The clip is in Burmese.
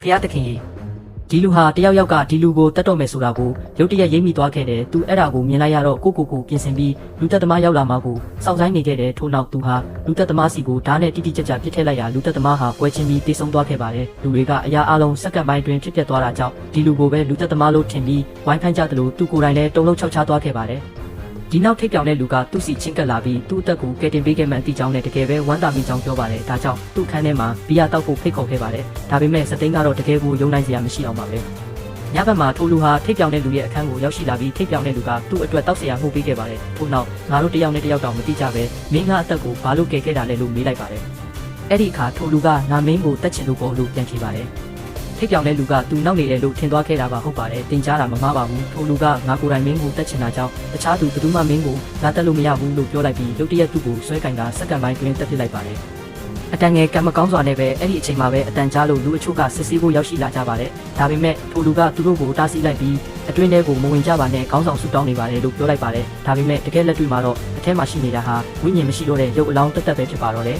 ဖះတခင်ကြီးဒီလူဟာတယောက်ယောက်ကဒီလူကိုတတ်တော့မယ်ဆိုတာကိုရုတ်တရက်ရိပ်မိသွားခဲ့တယ်သူအဲ့ဒါကိုမြင်လိုက်ရတော့ကိုပြင်ဆင်ပြီးလူသက်သမားရောက်လာမှကိုစောင့်ဆိုင်နေခဲ့တယ်ထို့နောက်သူဟာလူသက်သမားစီကိုဓာတ်နဲ့တိတိကျကျပြစ်ထည့်လိုက်ရလူသက်သမားဟာပွဲချင်းပြီးတေးဆုံးသွားခဲ့ပါတယ်လူတွေကအရာအလုံးစက္ကန့်ပိုင်းတွင်ဖြစ်ပျက်သွားတာကြောင့်ဒီလူကိုပဲလူသက်သမားလို့ထင်ပြီးဝိုင်းဖမ်းကြသလိုသူကိုယ်တိုင်လည်းတုံလုံးချောက်ချသွားခဲ့ပါတယ်ဒီနောက်ထိပ်ပြောင်တဲ့လူကသူ့စီချင်းကပ်လာပြီးသူ့အသက်ကိုကယ်တင်ပေးခဲ့မှန်တိကြောင်းနဲ့တကယ်ပဲဝမ်းသာမိကြောင်းပြောပါတယ်ဒါကြောင့်သူ့ခန်းထဲမှာဘီယာတောက်ဖို့ဖိတ်ခေါ်ခဲ့ပါတယ်ဒါပေမဲ့စသိန်းကတော့တကယ်ကိုယုံနိုင်စရာမရှိအောင်ပါပဲညဘက်မှာထိုလူဟာထိပ်ပြောင်တဲ့လူရဲ့အခန်းကိုရောက်ရှိလာပြီးထိပ်ပြောင်တဲ့လူကသူ့အတွက်တောက်เสียမှုပေးခဲ့ပါတယ်ထို့နောက်ငါတို့တယောက်နဲ့တယောက်တောင်မသိကြပဲမင်းကအသက်ကိုဘာလို့ကယ်ခဲ့တာလဲလို့မေးလိုက်ပါတယ်အဲ့ဒီအခါထိုလူကငါမင်းကိုတက်ချင်လို့ပေါ့လို့ပြန်ဖြေပါတယ်ထိပ်ပြောင်တဲ့လူကသူနောက်နေတယ်လို့ထင်သွားခဲ့တာပါဟုတ်ပါတယ်တင်ကြားတာမမှားပါဘူးထိုလူကငါကိုယ်တိုင်မင်းကိုတက်ချင်တာကြောင့်တခြားသူဘယ်သူမှမင်းကိုငါတက်လို့မရဘူးလို့ပြောလိုက်ပြီးရုတ်တရက်သူ့ကိုဆွဲကင်တာစက္ကန့်ပိုင်းတွင်တက်ပစ်လိုက်ပါတယ်အတန်ငယ်ကံမကောင်းစွာနဲ့ပဲအဲ့ဒီအချိန်မှာပဲအတန်ကြားလို့လူအချို့ကစစ်ဆေးဖို့ရောက်ရှိလာကြပါတယ်ဒါပေမဲ့ထိုလူကသူတို့ကိုတားဆီးလိုက်ပြီးအတွင်းထဲကိုမဝင်ကြပါနဲ့ခေါင်းဆောင်ဆူတောင်းနေပါတယ်လို့ပြောလိုက်ပါတယ်ဒါပေမဲ့တကယ်လက်တွေ့မှာတော့အထက်မှာရှိနေတာဟာဝိညာဉ်မရှိတော့တဲ့ရုပ်အလောင်းတက်တက်ပဲဖြစ်ပါတော့တယ်